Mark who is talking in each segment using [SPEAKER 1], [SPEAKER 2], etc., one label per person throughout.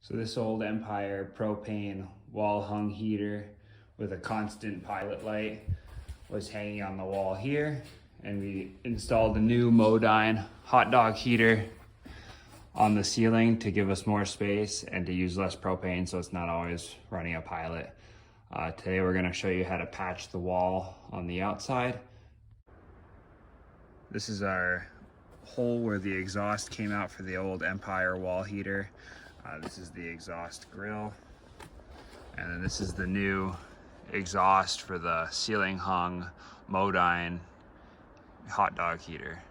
[SPEAKER 1] So this old Empire propane wall hung heater with a constant pilot light was hanging on the wall here, and we installed a new Modine hot dog heater on the ceiling to give us more space and to use less propane so it's not always running a pilot. Today we're going to show you how to patch the wall on the outside. This is our hole where the exhaust came out for the old Empire wall heater. This is the exhaust grill, and then this is the new exhaust for the ceiling hung Modine hot dog heater.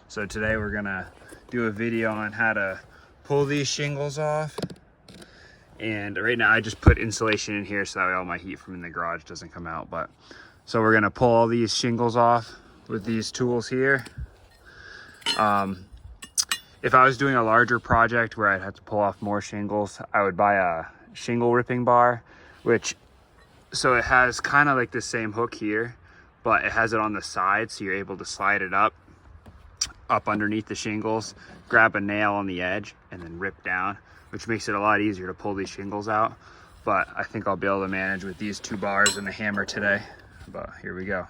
[SPEAKER 1] So today we're gonna do a video on how to pull these shingles off. And right now I just put insulation in here so that way all my heat from in the garage doesn't come out. But so we're gonna pull all these shingles off with these tools here. If I was doing a larger project where I'd have to pull off more shingles, I would buy a shingle ripping bar, so it has kind of like the same hook here, but it has it on the side, so you're able to slide it up underneath the shingles, grab a nail on the edge, and then rip down, which makes it a lot easier to pull these shingles out. But I think I'll be able to manage with these 2 bars and a hammer today. But here we go.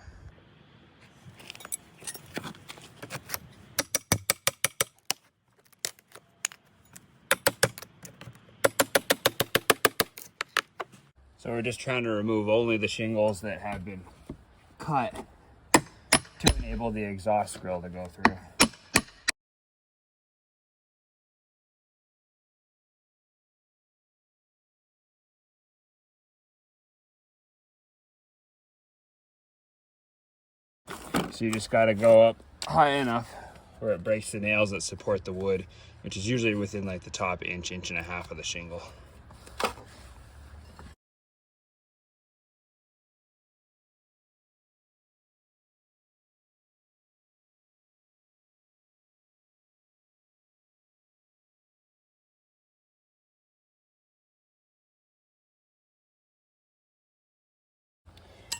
[SPEAKER 1] So we're just trying to remove only the shingles that have been cut to enable the exhaust grill to go through. So you just got to go up high enough where it breaks the nails that support the wood, which is usually within like the top inch and a half of the shingle.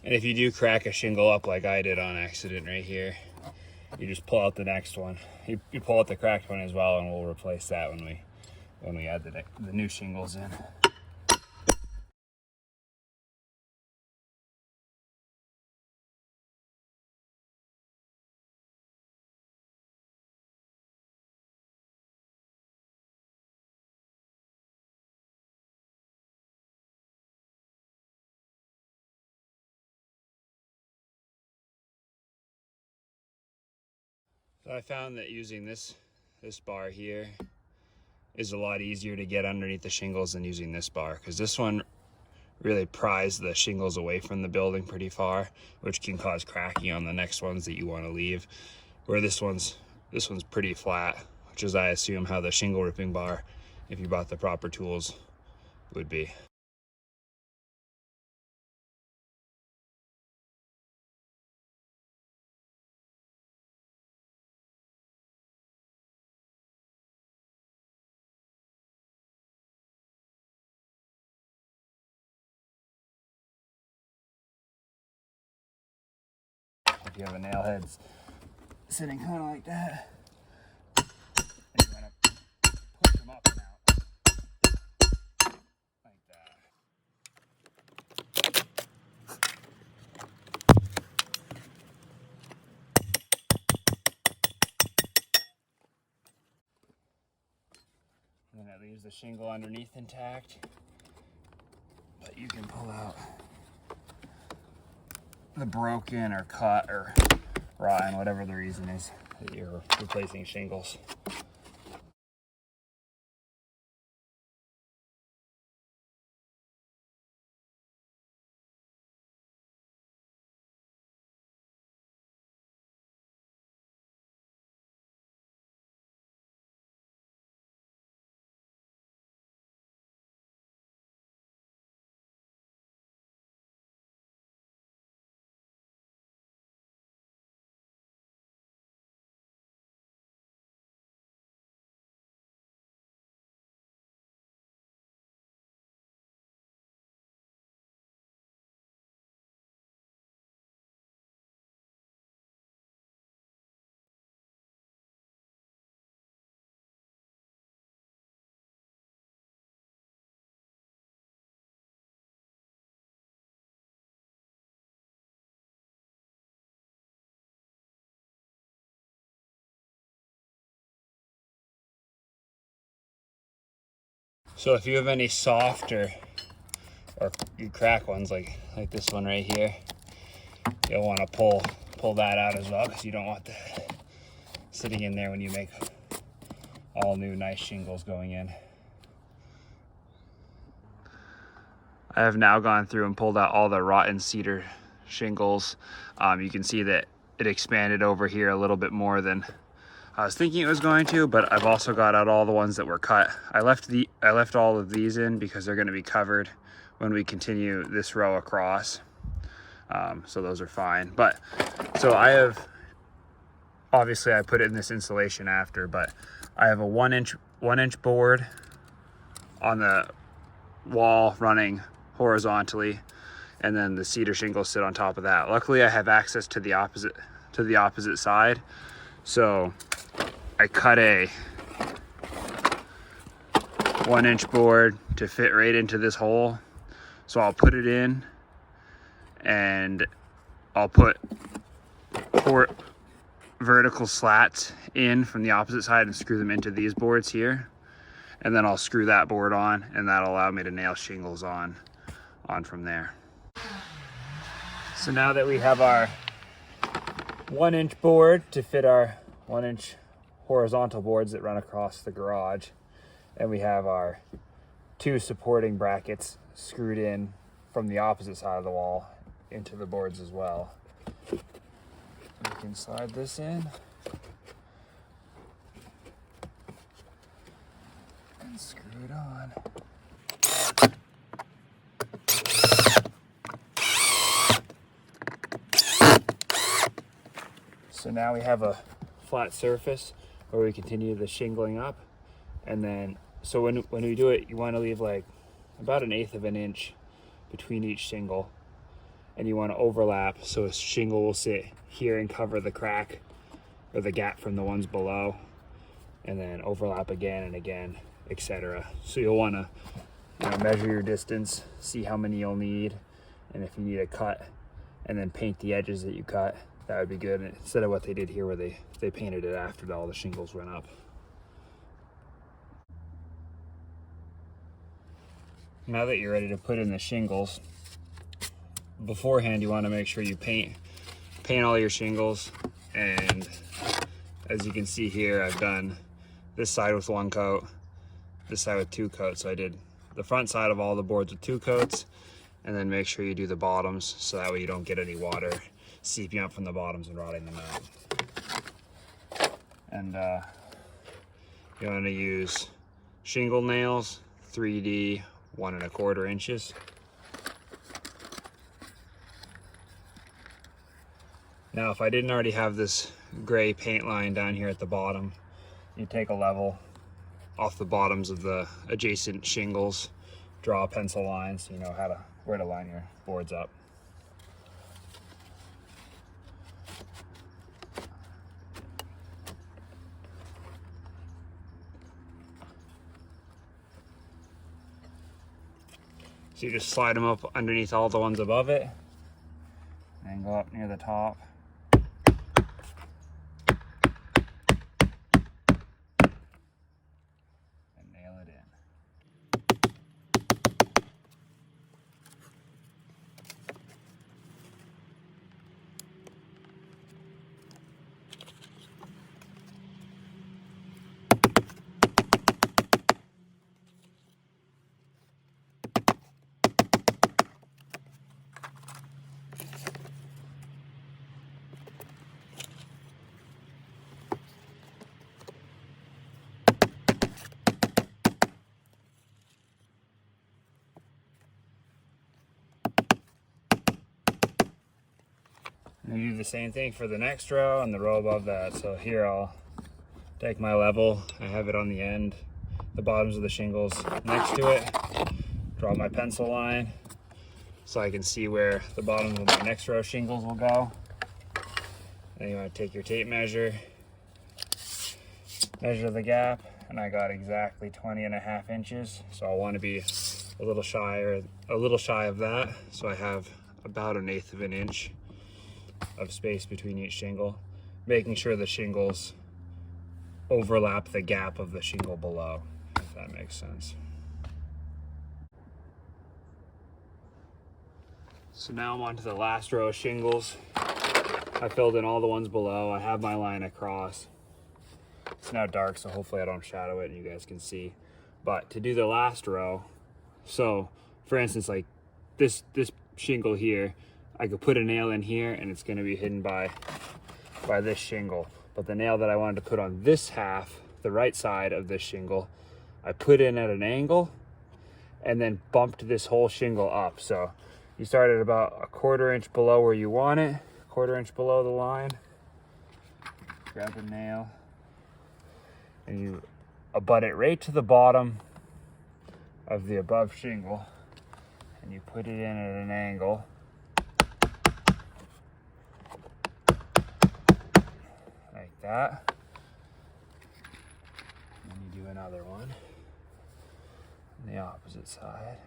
[SPEAKER 1] And if you do crack a shingle up like I did on accident right here, you just pull out the next one. You pull out the cracked one as well, and we'll replace that when we add the new shingles in. So I found that using this bar here is a lot easier to get underneath the shingles than using this bar, because this one really pries the shingles away from the building pretty far, which can cause cracking on the next ones that you want to leave. Where this one's pretty flat, which is I assume how the shingle ripping bar, if you bought the proper tools, would be. If you have a nail head sitting kind of like that, and you want to push them up and out like that. And then it leaves the shingle underneath intact, but you can pull out the broken or cut or rotten, whatever the reason is that you're replacing shingles. So if you have any soft or you crack ones like this one right here, you'll want to pull that out as well, because you don't want that sitting in there when you make all new nice shingles going in. I have now gone through and pulled out all the rotten cedar shingles. You can see that it expanded over here a little bit more than I was thinking it was going to, but I've also got out all the ones that were cut. I left all of these in because they're going to be covered when we continue this row across. So those are fine. But so I have, obviously I put it in this insulation after, but I have a one inch board on the wall running horizontally, and then the cedar shingles sit on top of that. Luckily I have access to the opposite side, so I cut a 1 inch board to fit right into this hole. So I'll put it in, and I'll put 4 vertical slats in from the opposite side and screw them into these boards here, and then I'll screw that board on, and that'll allow me to nail shingles on from there. So now that we have our 1 inch board to fit our 1 inch horizontal boards that run across the garage, and we have our 2 supporting brackets screwed in from the opposite side of the wall into the boards as well, we can slide this in and screw it on. So now we have a flat surface where we continue the shingling up, and then so when we do it, you want to leave like about 1/8 of an inch between each shingle, and you want to overlap so a shingle will sit here and cover the crack or the gap from the ones below, and then overlap again and again, etc. So you'll want to measure your distance, see how many you'll need, and if you need a cut, and then paint the edges that you cut. That would be good, instead of what they did here where they painted it after all the shingles went up. Now that you're ready to put in the shingles, beforehand you want to make sure you paint all your shingles. And as you can see here, I've done this side with 1 coat, this side with 2 coats. So I did the front side of all the boards with 2 coats, and then make sure you do the bottoms so that way you don't get any water seeping up from the bottoms and rotting them out. And you want to use shingle nails, 3D 1 1/4 inches. Now if I didn't already have this gray paint line down here at the bottom, you take a level off the bottoms of the adjacent shingles, draw a pencil line so you know where to line your boards up. So you just slide them up underneath all the ones above it, and go up near the top. And nail it in. And you do the same thing for the next row and the row above that. So here I'll take my level, I have it on the end, the bottoms of the shingles next to it, draw my pencil line so I can see where the bottom of my next row shingles will go. Then you want to take your tape measure, measure the gap, and I got exactly 20.5 inches. So I want to be a little shy of that. So I have about 1/8 of an inch of space between each shingle, making sure the shingles overlap the gap of the shingle below, if that makes sense. So now I'm on to the last row of shingles. I filled in all the ones below. I have my line across. It's now dark, so hopefully I don't shadow it and you guys can see. But to do the last row, so for instance, like this shingle here, I could put a nail in here and it's gonna be hidden by this shingle. But the nail that I wanted to put on this half, the right side of this shingle, I put in at an angle and then bumped this whole shingle up. So you start at about 1/4 inch below where you want it, 1/4 inch below the line. Grab a nail and you abut it right to the bottom of the above shingle, and you put it in at an angle. Like that. And you do another one on the opposite side.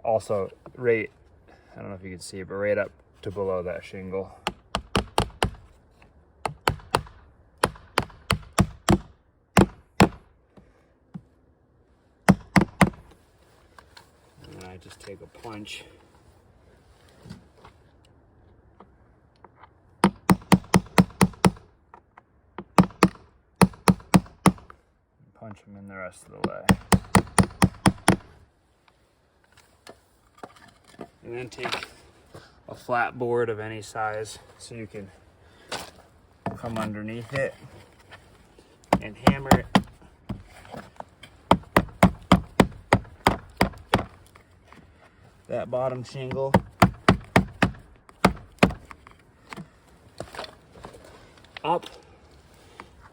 [SPEAKER 1] Also, right, I don't know if you can see it, but right up to below that shingle. And then I just take a punch. Punch them in the rest of the way. And then take a flat board of any size so you can come underneath it and hammer it. That bottom shingle. Up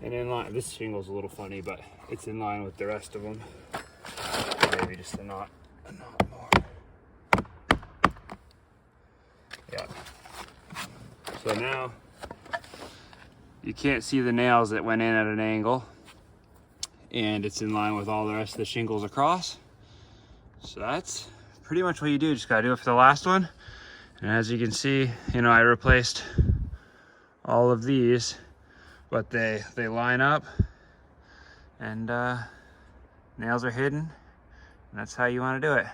[SPEAKER 1] and in line. This shingle's a little funny, but it's in line with the rest of them. Maybe just a knot more. Yeah. So now you can't see the nails that went in at an angle, and it's in line with all the rest of the shingles across. So that's pretty much what you do. Just gotta do it for the last one. And as you can see, you know, I replaced all of these, but they line up and nails are hidden, and that's how you want to do it.